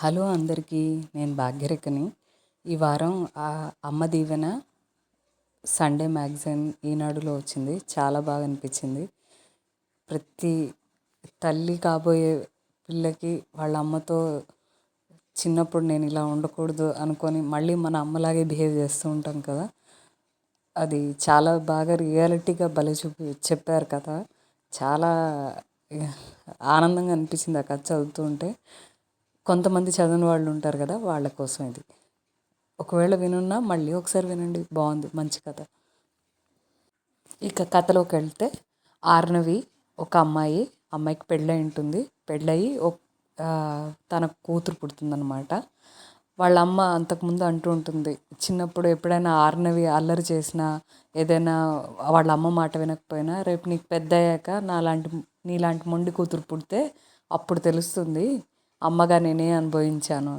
Hello అందరికీ, నేను భాగ్యరేఖని. ఈ వారం అమ్మ దీవెన సండే మ్యాగజైన్ ఈనాడులో వచ్చింది. చాలా బాగా అనిపించింది. ప్రతి తల్లి కాబోయే పిల్లకి వాళ్ళ అమ్మతో చిన్నప్పుడు నేను ఇలా ఉండకూడదు అనుకొని మళ్ళీ మన అమ్మలాగే బిహేవ్ చేస్తూ ఉంటాం కదా. అది చాలా బాగా రియాలిటీగా భలే చెప్పారు కదా. చాలా ఆనందంగా అనిపించింది ఆ కథ చదువుతూ ఉంటే. కొంతమంది చదివిన వాళ్ళు ఉంటారు కదా, వాళ్ళ కోసం ఇది. ఒకవేళ వినున్నా మళ్ళీ ఒకసారి వినండి, బాగుంది, మంచి కథ. ఇక కథలోకి వెళ్తే, ఆర్నవి ఒక అమ్మాయికి పెళ్ళై ఉంటుంది. పెళ్ళయి తన కూతురు పుడుతుందన్నమాట. వాళ్ళ అమ్మ అంతకుముందు అంటూ ఉంటుంది, చిన్నప్పుడు ఎప్పుడైనా ఆర్నవి అల్లరి చేసినా, ఏదైనా వాళ్ళ అమ్మ మాట వినకపోయినా, రేపు నీకు పెద్ద అయ్యాక నీలాంటి మొండి కూతురు పుడితే అప్పుడు తెలుస్తుంది అమ్మగా నేనే అనుభవించాను.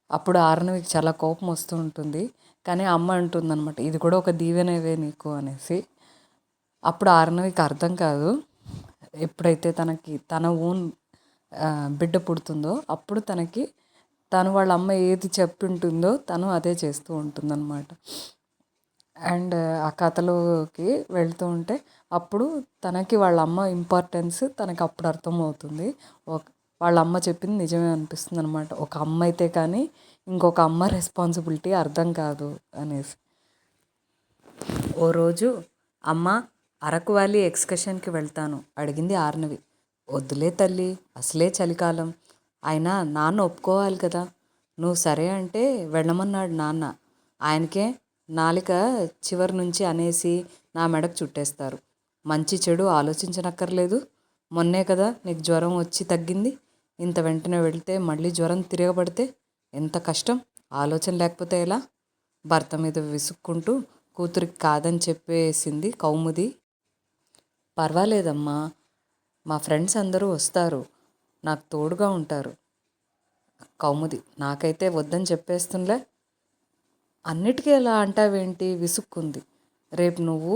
అప్పుడు ఆర్నవికి చాలా కోపం వస్తూ ఉంటుంది. కానీ అమ్మ అంటుందన్నమాట, ఇది కూడా ఒక దీవెనవే నీకు అనేసి. అప్పుడు ఆర్నవికి అర్థం కాదు. ఎప్పుడైతే తన ఓన్ బిడ్డ పుడుతుందో అప్పుడు తను వాళ్ళ అమ్మ ఏది చెప్తుంటుందో తను అదే చేస్తూ ఉంటుందన్నమాట. అండ్ ఆ కథలోకి వెళ్తూ ఉంటే అప్పుడు తనకి వాళ్ళ అమ్మ ఇంపార్టెన్స్ తనకి అప్పుడు అర్థమవుతుంది. వాళ్ళ అమ్మ చెప్పింది నిజమే అనిపిస్తుంది అనమాట. ఒక అమ్మ అయితే కానీ ఇంకొక అమ్మ రెస్పాన్సిబిలిటీ అర్థం కాదు అనేసి. ఓ రోజు, అమ్మ, అరకు వ్యాలీ ఎక్స్కర్షన్కి వెళ్తాను అడిగింది ఆర్నవి. వద్దులే తల్లి, అసలే చలికాలం, అయినా నాన్న ఒప్పుకోవాలి కదా. నువ్వు సరే అంటే వెళ్ళమన్నాడు నాన్న. ఆయనకే నాలిక చివరి నుంచి అనేసి నా మెడకు చుట్టేస్తారు. మంచి చెడు ఆలోచించనక్కర్లేదు. మొన్నే కదా నీకు జ్వరం వచ్చి తగ్గింది. ఇంత వెంటనే వెళితే మళ్ళీ జ్వరం తిరగబడితే ఎంత కష్టం. ఆలోచన లేకపోతే ఎలా? భర్త మీద విసుక్కుంటూ కూతురికి కాదని చెప్పేసింది కౌముది. పర్వాలేదమ్మా, మా ఫ్రెండ్స్ అందరూ వస్తారు, నాకు తోడుగా ఉంటారు. కౌముది నాకైతే వద్దని చెప్పేస్తుందిలే. అన్నిటికీ ఎలా అంటావేంటి? విసుక్కుంది. రేపు నువ్వు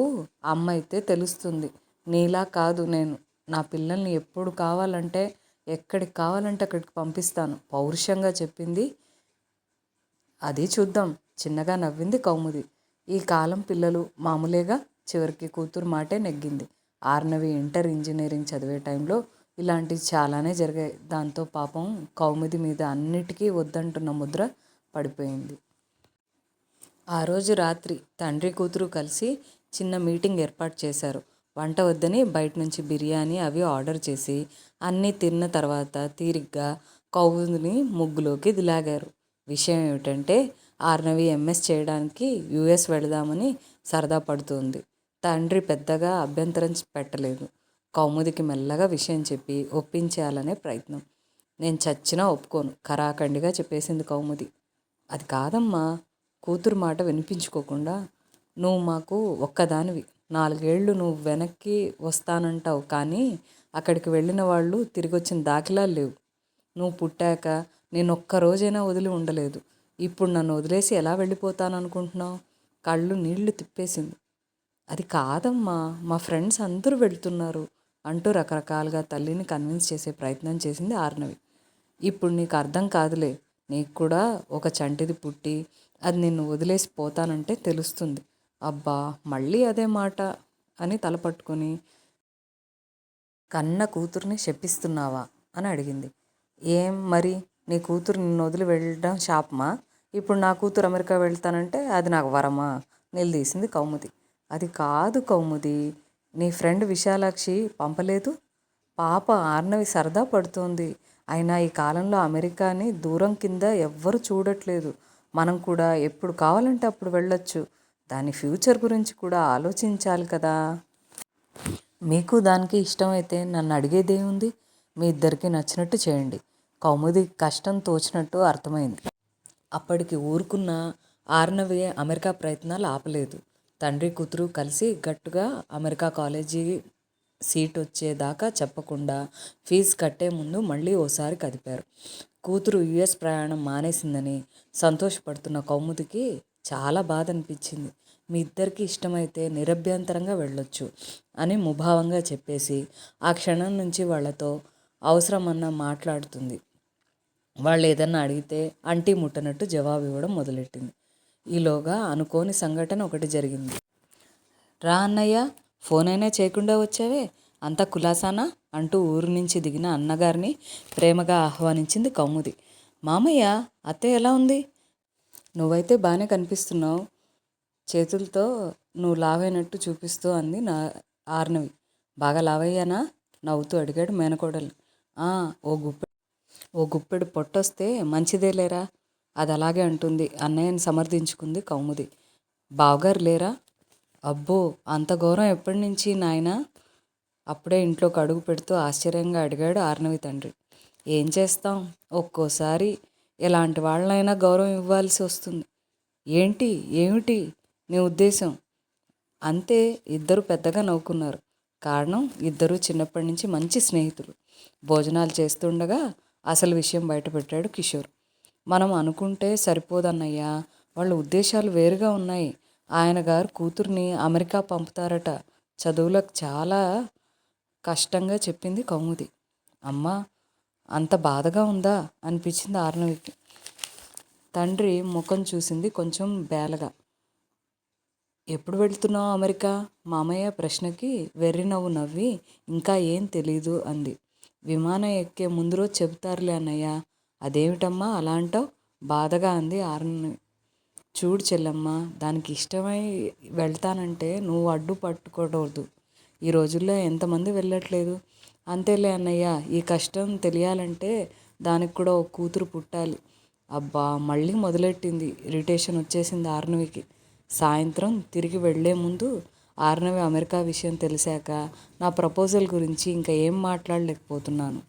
అమ్మ అయితే తెలుస్తుంది. నీలా కాదు నేను. నా పిల్లల్ని ఎప్పుడు కావాలంటే ఎక్కడికి కావాలంటే అక్కడికి పంపిస్తాను, పౌరుషంగా చెప్పింది. అది చూద్దాం, చిన్నగా నవ్వింది కౌముది. ఈ కాలం పిల్లలు మామూలేగా. చివరికి కూతురు మాటే నెగ్గింది. ఆర్నవి ఇంజనీరింగ్ చదివే టైంలో ఇలాంటివి చాలానే జరిగాయి. దాంతో పాపం కౌముది మీద అన్నిటికీ వద్దంటున్న ముద్ర పడిపోయింది. ఆ రోజు రాత్రి తండ్రి కూతురు కలిసి చిన్న మీటింగ్ ఏర్పాటు చేశారు. వంట వద్దని బయట నుంచి బిర్యానీ అవి ఆర్డర్ చేసి అన్నీ తిన్న తర్వాత తీరిగ్గా కౌముదిని ముగ్గులోకి దిలాగారు. విషయం ఏమిటంటే, ఆర్నవి ఎంఎస్ చేయడానికి యుఎస్ వెళదామని సరదా పడుతుంది. తండ్రి పెద్దగా అభ్యంతరం పెట్టలేదు. కౌముదికి మెల్లగా విషయం చెప్పి ఒప్పించేయాలనే ప్రయత్నం. నేను చచ్చినా ఒప్పుకోను, ఖరాఖండిగా చెప్పేసింది కౌముది. అది కాదమ్మా, కూతురు మాట వినిపించుకోకుండా నువ్వు మాకు ఒక్కదానివి. 4 ఏళ్ళు నువ్వు వెనక్కి వస్తానంటావు, కానీ అక్కడికి వెళ్ళిన వాళ్ళు తిరిగొచ్చిన దాఖలాలు లేవు. నువ్వు పుట్టాక నేను ఒక్కరోజైనా వదిలి ఉండలేదు. ఇప్పుడు నన్ను వదిలేసి ఎలా వెళ్ళిపోతాననుకుంటున్నావు? కళ్ళు నీళ్లు తిప్పేసింది. అది కాదమ్మా, మా ఫ్రెండ్స్ అందరూ వెళ్తున్నారు అంటూ రకరకాలుగా తల్లిని కన్విన్స్ చేసే ప్రయత్నం చేసింది ఆర్నవి. ఇప్పుడు నీకు అర్థం కాదులే. నీకు కూడా ఒక చంటిది పుట్టి అది నిన్ను వదిలేసి పోతానంటే తెలుస్తుంది. అబ్బా, మళ్ళీ అదే మాట అని తల పట్టుకొని, కన్న కూతుర్ని శపిస్తున్నావా అని అడిగింది. ఏం మరి, నీ కూతురు నిన్ను వదిలి వెళ్ళడం శాపమా? ఇప్పుడు నా కూతురు అమెరికా వెళ్తానంటే అది నాకు వరమా? నిలదీసింది కౌముది. అది కాదు కౌముది, నీ ఫ్రెండ్ విశాలాక్షి పంపలేదు? పాప ఆర్నవి సరదా పడుతోంది. అయినా ఈ కాలంలో అమెరికాని దూరం కింద ఎవ్వరు చూడట్లేదు. మనం కూడా ఎప్పుడు కావాలంటే అప్పుడు వెళ్ళొచ్చు. దాని ఫ్యూచర్ గురించి కూడా ఆలోచించాలి కదా. మీకు దానికి ఇష్టమైతే నన్ను అడిగేదేముంది? మీ ఇద్దరికి నచ్చినట్టు చేయండి. కౌముది కష్టం తోచినట్టు అర్థమైంది. అప్పటికి ఊరుకున్న ఆర్నవి అమెరికా ప్రయత్నాలు ఆపలేదు. తండ్రి కూతురు కలిసి గట్టుగా అమెరికా కాలేజీ సీట్ వచ్చేదాకా చెప్పకుండా ఫీజు కట్టే ముందు మళ్ళీ ఓసారి కదిపారు. కూతురు యుఎస్ ప్రయాణం మానేసిందని సంతోషపడుతున్న కౌముదికి చాలా బాధ అనిపించింది. మీ ఇద్దరికి ఇష్టమైతే నిరభ్యంతరంగా వెళ్ళొచ్చు అని ముభావంగా చెప్పేసి ఆ క్షణం నుంచి వాళ్లతో అవసరమన్నా మాట్లాడుతుంది. వాళ్ళు ఏదన్నా అడిగితే అంటీ ముట్టనట్టు జవాబు ఇవ్వడం మొదలెట్టింది. ఈలోగా అనుకోని సంఘటన ఒకటి జరిగింది. రా అన్నయ్య, ఫోన్ అయినా చేయకుండా వచ్చావే, అంతా కులాసానా అంటూ ఊరు నుంచి దిగిన అన్నగారిని ప్రేమగా ఆహ్వానించింది కౌముది. మామయ్య, అత్తయ్య ఎలా ఉంది? నువ్వైతే బాగానే కనిపిస్తున్నావు, చేతులతో నువ్వు లావైనట్టు చూపిస్తూ అంది ఆర్నవి. బాగా లావయ్యానా? నవ్వుతూ అడిగాడు మేనకోడలు. ఓ గుప్పెడు పొట్టొస్తే మంచిదే లేరా, అది అలాగే అంటుంది అన్నయ్యని సమర్థించుకుంది కౌముది. బావగారు లేరా? అబ్బో, అంత గౌరవం ఎప్పటి నుంచి నాయనా? అప్పుడే ఇంట్లోకి అడుగు పెడుతూ ఆశ్చర్యంగా అడిగాడు ఆర్నవి తండ్రి. ఏం చేస్తాం, ఒక్కోసారి ఎలాంటి వాళ్ళనైనా గౌరవం ఇవ్వాల్సి వస్తుంది. ఏమిటి నీ ఉద్దేశం? అంతే. ఇద్దరు పెద్దగా నవ్వుకున్నారు. కారణం, ఇద్దరూ చిన్నప్పటి నుంచి మంచి స్నేహితులు. భోజనాలు చేస్తుండగా అసలు విషయం బయటపెట్టాడు కిషోర్. మనం అనుకుంటే సరిపోదన్నయ్యా, వాళ్ళ ఉద్దేశాలు వేరుగా ఉన్నాయి. ఆయన గారు కూతుర్ని అమెరికా పంపుతారట, చదువులకు చాలా కష్టంగా చెప్పింది కౌముది. అమ్మా, అంత బాధగా ఉందా అనిపించింది ఆర్నవికి. తండ్రి ముఖం చూసింది కొంచెం బేలగా. ఎప్పుడు వెళ్తున్నావు అమెరికా? మామయ్య ప్రశ్నకి వెర్రి నవ్వు నవ్వి, ఇంకా ఏం తెలీదు అంది. విమానం ఎక్కే ముందు రోజు చెబుతారులే అన్నయ్య. అదేమిటమ్మా అలా అంటావు? బాధగా అంది ఆర్నవి. చూడు చెల్లమ్మ, దానికి ఇష్టమై వెళ్తానంటే నువ్వు అడ్డు పట్టుకోకూడదు. ఈ రోజుల్లో ఎంతమంది వెళ్ళట్లేదు. అంతేలే అన్నయ్య, ఈ కష్టం తెలియాలంటే దానికి కూడా ఒక కూతురు పుట్టాలి. అబ్బా, మళ్ళీ మొదలెట్టింది. ఇరిటేషన్ వచ్చేసింది ఆర్నవికి. సాయంత్రం తిరిగి వెళ్లే ముందు ఆర్నవి అమెరికా విషయం తెలిసాక నా ప్రపోజల్ గురించి ఇంకా ఏం మాట్లాడలేకపోతున్నాను.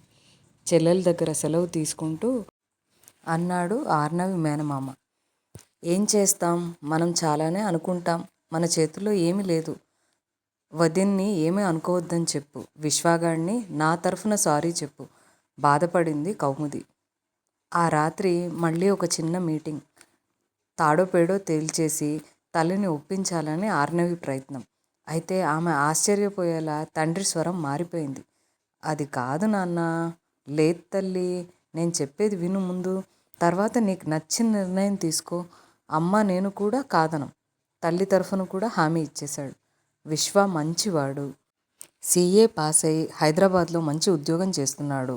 చెల్లెల దగ్గర సెలవు తీసుకుంటూ అన్నాడు ఆర్నవి మేనమామ. ఏం చేస్తాం, మనం చాలానే అనుకుంటాం, మన చేతుల్లో ఏమీ లేదు. వదిన్ని ఏమీ అనుకోవద్దని చెప్పు. విశ్వాగాడిని నా తరఫున సారీ చెప్పు, బాధపడింది కౌముది. ఆ రాత్రి మళ్ళీ ఒక చిన్న మీటింగ్. తాడో పేడో తేల్చేసి తల్లిని ఒప్పించాలని ఆర్నవి ప్రయత్నం. అయితే ఆమె ఆశ్చర్యపోయేలా తండ్రి స్వరం మారిపోయింది. అది కాదు నాన్న. లేదు తల్లి, నేను చెప్పేది విను ముందు. తర్వాత నీకు నచ్చిన నిర్ణయం తీసుకో. అమ్మ నేను కూడా కాదనం. తల్లి తరఫున కూడా హామీ ఇచ్చేశాడు. విశ్వ మంచివాడు. CA పాస్ అయి హైదరాబాద్లో మంచి ఉద్యోగం చేస్తున్నాడు.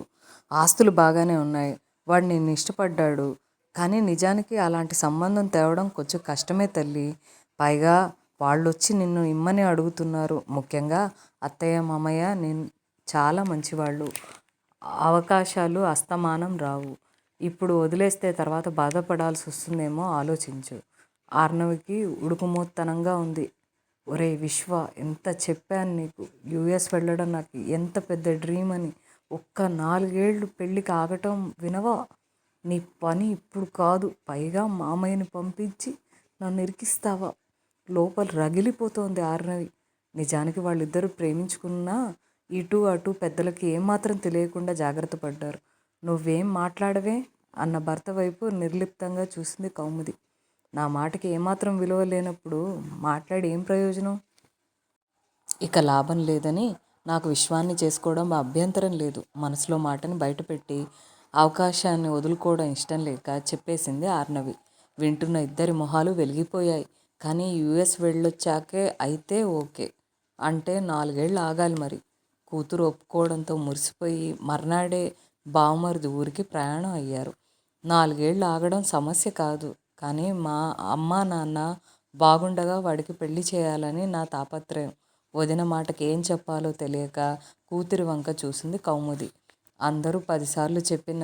ఆస్తులు బాగానే ఉన్నాయి. వాడు నిన్ను ఇష్టపడ్డాడు. కానీ నిజానికి అలాంటి సంబంధం తేవడం కొంచెం కష్టమే తల్లి. పైగా వాళ్ళొచ్చి నిన్ను ఇమ్మని అడుగుతున్నారు. ముఖ్యంగా అత్తయ్య మామయ్య నేను చాలా మంచివాళ్ళు. అవకాశాలు అస్తమానం రావు. ఇప్పుడు వదిలేస్తే తర్వాత బాధపడాల్సి వస్తుందేమో ఆలోచించు. ఆర్నవికి ఉడుకుమోత్తనంగా ఉంది. ఒరే విశ్వ, ఎంత చెప్పాను నీకు, US వెళ్ళడం నాకు ఎంత పెద్ద డ్రీమ్ అని. ఒక్క 4 ఏళ్ళు పెళ్ళికి ఆగటం వినవా? నీ పని ఇప్పుడు కాదు. పైగా మామయ్యని పంపించి నన్ను ఇరికిస్తావా? లోపల రగిలిపోతోంది ఆర్నవి. నిజానికి వాళ్ళిద్దరూ ప్రేమించుకున్నా ఇటు అటు పెద్దలకి ఏమాత్రం తెలియకుండా జాగ్రత్త పడ్డారు. నువ్వేం మాట్లాడవే అన్న భర్త వైపు నిర్లిప్తంగా చూసింది కౌముది. నా మాటకి ఏమాత్రం విలువ లేనప్పుడు మాట్లాడి ఏం ప్రయోజనం? ఇక లాభం లేదని, నాకు విశ్వాన్ని చేసుకోవడం అభ్యంతరం లేదు, మనసులో మాటని బయటపెట్టి అవకాశాన్ని వదులుకోవడం ఇష్టం లేక చెప్పేసింది ఆర్నవి. వింటున్న ఇద్దరి మొహాలు వెలిగిపోయాయి. కానీ US వెళ్ళొచ్చాకే అయితే ఓకే అంటే 4 ఏళ్ళు ఆగాలి మరి. కూతురు ఒప్పుకోవడంతో మురిసిపోయి మర్నాడే బావమరిది ఊరికి ప్రయాణం అయ్యారు. 4 ఏళ్ళు ఆగడం సమస్య కాదు, కానీ మా అమ్మా నాన్న బాగుండగా వాడికి పెళ్లి చేయాలని నా తాపత్రయం. వదిన మాటకి ఏం చెప్పాలో తెలియక కూతురి వంక చూసింది కౌముది. అందరూ 10 సార్లు చెప్పిన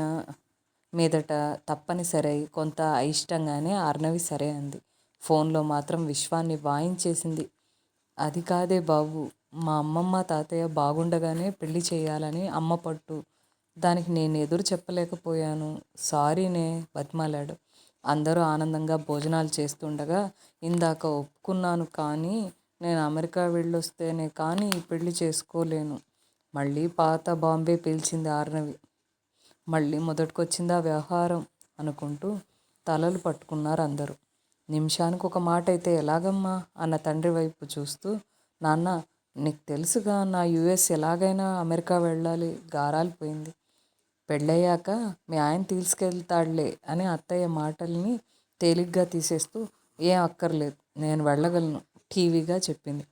మీదట తప్పనిసరై కొంత అయిష్టంగానే ఆర్నవి సరే అంది. ఫోన్లో మాత్రం విశ్వాన్ని వాయించేసింది. అది కాదే బాబు, మా అమ్మమ్మ తాతయ్య బాగుండగానే పెళ్లి చేయాలని అమ్మ పట్టు. దానికి నేను ఎదురు చెప్పలేకపోయాను. సారీనే బతిమాలాడు. అందరూ ఆనందంగా భోజనాలు చేస్తుండగా, ఇందాక ఒప్పుకున్నాను కానీ నేను అమెరికా వెళ్ళొస్తేనే కానీ ఈ పెళ్లి చేసుకోలేను. మళ్ళీ పాత బాంబే పీల్చింది ఆర్నవి. మళ్ళీ మొదటికొచ్చిందా వ్యవహారం అనుకుంటూ తలలు పట్టుకున్నారు అందరూ. నిమిషానికి ఒక మాట అయితే ఎలాగమ్మా అన్న తండ్రి వైపు చూస్తూ, నాన్న నీకు తెలుసుగా నా US ఎలాగైనా అమెరికా వెళ్ళాలి, గారాలిపోయింది. పెళ్ళయ్యాక మీ ఆయన తీసుకెళ్తాడులే అని అత్తయ్య మాటల్ని తేలిగ్గా తీసేస్తూ ఏం అక్కర్లేదు నేను వెళ్ళగలను టీవీగా చెప్పింది.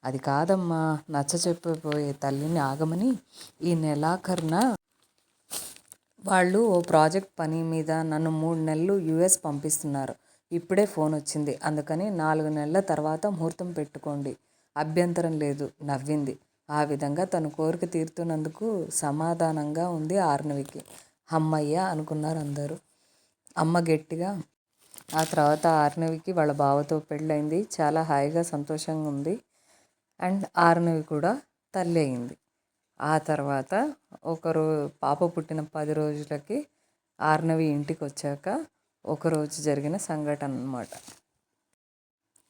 అది కాదమ్మా నచ్చ చెప్పిపోయే తల్లిని ఆగమని ఈ నెలాఖరున వాళ్ళు ఓ ప్రాజెక్ట్ పని మీద నన్ను 3 నెలలు యుఎస్ పంపిస్తున్నారు. ఇప్పుడే ఫోన్ వచ్చింది. అందుకని 4 నెలల తర్వాత ముహూర్తం పెట్టుకోండి. అభ్యంతరం లేదు నవ్వింది. ఆ విధంగా తన కోరిక తీరుతున్నందుకు సమాధానంగా ఉంది ఆర్నవికి. హమ్మయ్య అనుకున్నారు అందరూ. అమ్మ గట్టిగా. ఆ తర్వాత ఆర్నవికి వాళ్ళ బావతో పెళ్ళయింది. చాలా హాయిగా సంతోషంగా ఉంది. అండ్ ఆర్నవి కూడా తల్లి అయింది. ఆ తర్వాత ఒకరో పాప పుట్టిన 10 రోజులకి ఆర్నవి ఇంటికి వచ్చాక ఒకరోజు జరిగిన సంఘటన అన్నమాట.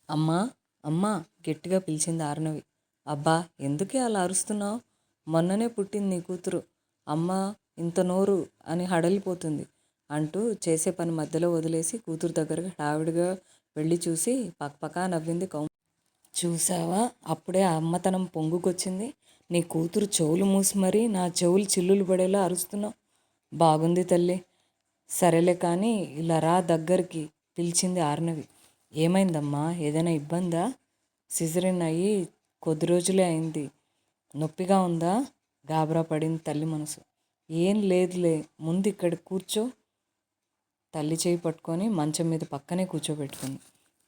అమ్మా అమ్మా గట్టిగా పిలిచింది ఆర్నవి. అబ్బా ఎందుకే అలా అరుస్తున్నావు? మొన్ననే పుట్టింది నీ కూతురు. అమ్మ ఇంత నోరు అని హడలిపోతుంది అంటూ చేసే పని మధ్యలో వదిలేసి కూతురు దగ్గరకు హడావిడిగా వెళ్ళి చూసి పక్కపక్క నవ్వింది కౌ. చూసావా అప్పుడే అమ్మతనం పొంగుకొచ్చింది. నీ కూతురు చెవులు మూసి మరీ నా చెవులు చిల్లులు పడేలా అరుస్తున్నావు. బాగుంది తల్లి. సరేలే కానీ ఇలా రా దగ్గరికి పిలిచింది ఆర్నవి. ఏమైందమ్మా? ఏదైనా ఇబ్బందా? సిజరిన్ అయ్యి కొద్ది రోజులే అయింది. నొప్పిగా ఉందా? గాబరా పడింది తల్లి మనసు. ఏం లేదులే ముందు ఇక్కడ కూర్చో. తల్లి చేయి పట్టుకొని మంచం మీద పక్కనే కూర్చోబెట్టుకుంది.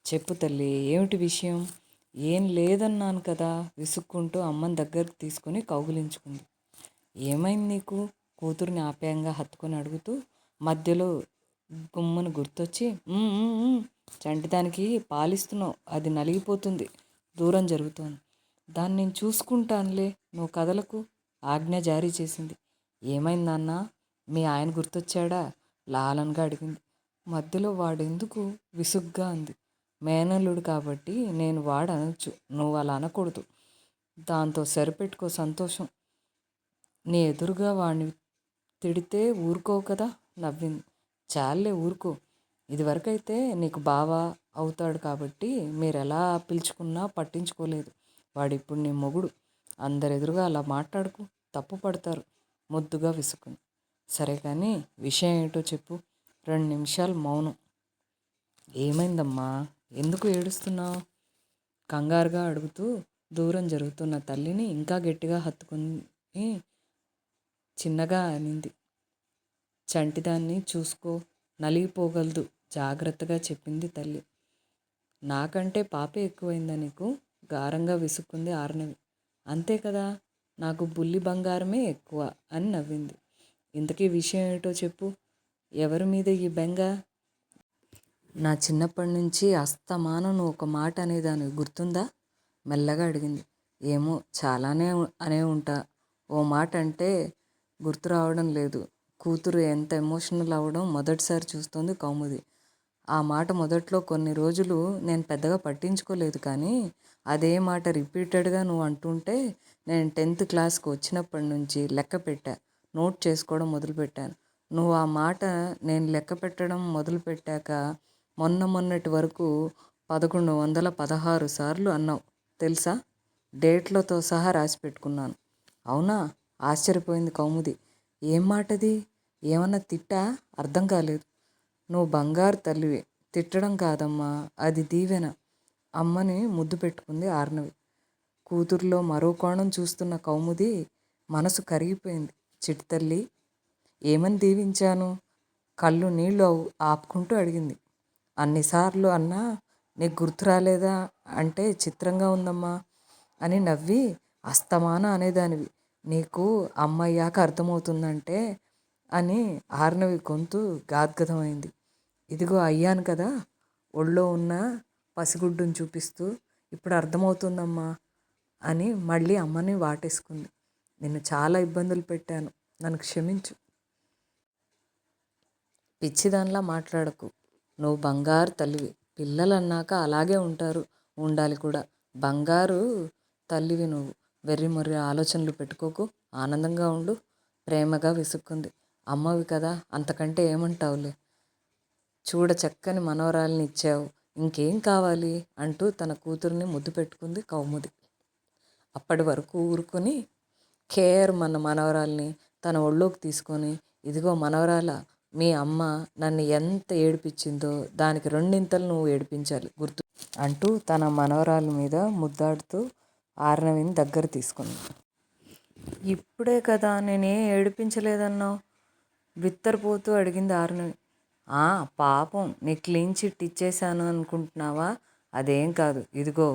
చెప్పు తల్లి ఏమిటి విషయం? ఏం లేదన్నాను కదా విసుక్కుంటూ అమ్మని దగ్గరకు తీసుకుని కౌగిలించుకుంది. ఏమైంది నీకు? కూతుర్ని ఆప్యాయంగా హత్తుకొని అడుగుతూ మధ్యలో గుమ్మను గుర్తొచ్చి చంటిదానికి పాలిస్తున్నావు, అది నలిగిపోతుంది, దూరం జరుగుతోంది. దాన్ని నేను చూసుకుంటానులే, నువ్వు కదలకు ఆజ్ఞ జారీ చేసింది. ఏమైంది నాన్న? మీ ఆయన గుర్తొచ్చాడా? లాలనగా అడిగింది. మధ్యలో వాడెందుకు విసుగ్గా అంది. మేనల్లుడు కాబట్టి నేను వాడనొచ్చు, నువ్వు అలా అనకూడదు. దాంతో సరిపెట్టుకో సంతోషం. నీ ఎదురుగా వాడిని తిడితే ఊరుకోవు కదా నవ్వింది. చాలే ఊరుకో. ఇదివరకైతే నీకు బావ అవుతాడు కాబట్టి మీరెలా పిలుచుకున్నా పట్టించుకోలేదు. వాడిప్పుడు నీ మొగుడు. అందరెదురుగా అలా మాట్లాడుకు, తప్పు పడతారు ముద్దుగా విసుకుంది. సరే కానీ విషయం ఏంటో చెప్పు. 2 నిమిషాలు మౌనం. ఏమైందమ్మా? ఎందుకు ఏడుస్తున్నావు? కంగారుగా అడుగుతూ దూరం జరుగుతున్న తల్లిని ఇంకా గట్టిగా హత్తుకుని చిన్నగా అనింది. చంటిదాన్ని చూసుకో, నలిగిపోగలదు, జాగ్రత్తగా చెప్పింది తల్లి. నాకంటే పాపే ఎక్కువైందా నీకు? గారంగా విసుక్కుంది ఆర్నవి. అంతే కదా, నాకు బుల్లి బంగారమే ఎక్కువ అని నవ్వింది. ఇంతకీ విషయం ఏమిటో చెప్పు. ఎవరి మీద ఈ బెంగ? నా చిన్నప్పటి నుంచి అస్తమానం నువ్వు ఒక మాట అనేదానివి గుర్తుందా? మెల్లగా అడిగింది. ఏమో చాలానే అనే ఉంటా. ఓ మాట అంటే గుర్తు రావడం లేదు. కూతురు ఎంత ఎమోషనల్ అవ్వడం మొదటిసారి చూస్తోంది కౌముది. ఆ మాట మొదట్లో కొన్ని రోజులు నేను పెద్దగా పట్టించుకోలేదు. కానీ అదే మాట రిపీటెడ్గా నువ్వు అంటుంటే నేను 10th క్లాస్కి వచ్చినప్పటి నుంచి లెక్క పెట్టా, నోట్ చేసుకోవడం మొదలుపెట్టాను. నువ్వు ఆ మాట నేను లెక్క పెట్టడం మొదలుపెట్టాక మొన్నటి వరకు 1116 సార్లు అన్నావు తెలుసా? డేట్లతో సహా రాసి పెట్టుకున్నాను. అవునా? ఆశ్చర్యపోయింది కౌముది. ఏం మాటది? ఏమన్నా తిట్టా? అర్థం కాలేదు. నువ్వు బంగారు తల్లివి. తిట్టడం కాదమ్మా, అది దీవెన. అమ్మని ముద్దు పెట్టుకుంది ఆర్నవి. కూతురులో మరో కోణం చూస్తున్న కౌముది మనసు కరిగిపోయింది. చిట్టి తల్లి, ఏమని దీవించాను? కళ్ళు నీళ్లు ఆపుకుంటూ అడిగింది. అన్నిసార్లు అన్నా నీకు గుర్తు రాలేదా అంటే చిత్రంగా ఉందమ్మా అని నవ్వి, అస్తమాన అనేదానివి, నీకు అమ్మయ్యాక అర్థమవుతుందంటే అని ఆర్నవి గొంతు గాద్గదమైంది. ఇదిగో అయ్యాను కదా ఒళ్ళో ఉన్న పసిగుడ్డును చూపిస్తూ, ఇప్పుడు అర్థమవుతుందమ్మా అని మళ్ళీ అమ్మని వాటేసుకుంది. నిన్ను చాలా ఇబ్బందులు పెట్టాను, నన్ను క్షమించు. పిచ్చిదానిలా మాట్లాడకు. నువ్వు బంగారు తల్లివి. పిల్లలన్నాక అలాగే ఉంటారు, ఉండాలి కూడా. బంగారు తల్లివి నువ్వు. వెర్రి మొర్రి ఆలోచనలు పెట్టుకోకు, ఆనందంగా ఉండు. ప్రేమగా విసుక్కుంది. అమ్మవి కదా, అంతకంటే ఏమంటావులే. చూడ చక్కని మనవరాల్ని ఇచ్చావు, ఇంకేం కావాలి అంటూ తన కూతుర్ని ముద్దు పెట్టుకుంది కౌముది. అప్పటి వరకు ఊరుకొని కేర్ మన మనవరాల్ని తన ఒళ్ళోకి తీసుకొని ఇదిగో మనవరాల, మీ అమ్మ నన్ను ఎంత ఏడిపించిందో దానికి రెండింతలు నువ్వు ఏడిపించాలి గుర్తు అంటూ తన మనవరాల మీద ముద్దాడుతూ ఆర్నవిని దగ్గర తీసుకుంది. ఇప్పుడే కదా నేనేం ఏడిపించలేదన్నావు, బిత్తరపోతూ అడిగింది ఆర్నవి. పాపం నీ క్లీన్ చిట్ ఇచ్చేశాను అనుకుంటున్నావా? అదేం కాదు. ఇదిగో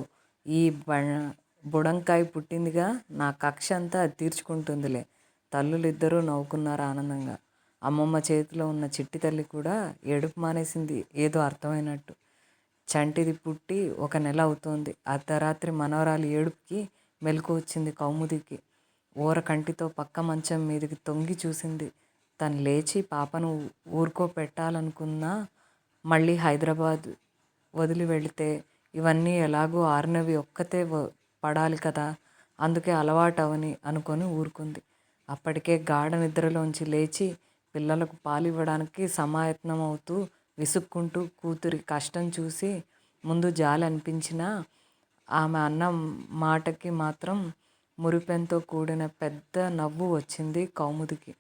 ఈ బుడంకాయ పుట్టిందిగా, నా కక్ష అంతా అది తీర్చుకుంటుందిలే. తల్లులిద్దరూ నవ్వుకున్నారు ఆనందంగా. అమ్మమ్మ చేతిలో ఉన్న చిట్టి తల్లి కూడా ఏడుపు మానేసింది ఏదో అర్థమైనట్టు. చంటిది పుట్టి 1 నెల అవుతోంది. అర్ధరాత్రి మనవరాలి ఏడుపుకి మెలకు వచ్చింది కౌముదికి. ఊర కంటితో పక్క మంచం మీదకి తొంగి చూసింది. తను లేచి పాపను ఊరుకోపెట్టాలనుకున్నా మళ్ళీ హైదరాబాద్ వదిలి వెళితే ఇవన్నీ ఎలాగో ఆర్నవి ఒక్కతే పడాలి కదా, అందుకే అలవాటవని అనుకొని ఊరుకుంది. అప్పటికే గాఢ నిద్రలోంచి లేచి పిల్లలకు పాలివ్వడానికి సమాయత్నం అవుతూ విసుక్కుంటూ కూతురి కష్టం చూసి ముందు జాలి అనిపించినా ఆమె అన్న మాటకి మాత్రం మురిపెంతో కూడిన పెద్ద నవ్వు వచ్చింది కౌముదికి.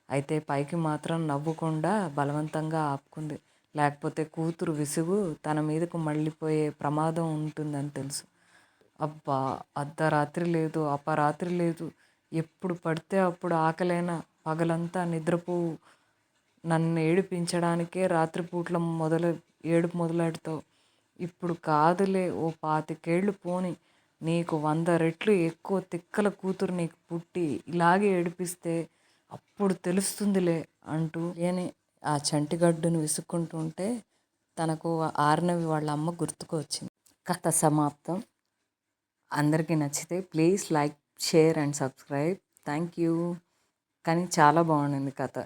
అయితే పైకి మాత్రం నవ్వకుండా బలవంతంగా ఆపుకుంది. లేకపోతే కూతురు విసుగు తన మీదకు మళ్ళీపోయే ప్రమాదం ఉంటుందని తెలుసు. అబ్బా, అర్ధరాత్రి లేదు, అపరాత్రి లేదు, ఎప్పుడు పడితే అప్పుడు ఆకలేనా, పగలంతా నిద్రపోవు, నన్ను ఏడిపించడానికే రాత్రిపూట్ల ఏడుపు మొదలెడతావు. ఇప్పుడు కాదులే, ఓ 25 ఏళ్ళు పోని, నీకు 100 రెట్లు ఎక్కువ తిక్కల కూతురు నీకు పుట్టి ఇలాగే ఏడిపిస్తే అప్పుడు తెలుస్తుందిలే అంటూ లేని ఆ చంటిగడ్డును విసుక్కుంటూ ఉంటే తనకు ఆర్నవి వాళ్ళ అమ్మ గుర్తుకు వచ్చింది. కథ సమాప్తం. అందరికీ నచ్చితే please like, share and subscribe. Thank you. కానీ చాలా బాగుండింది కథ.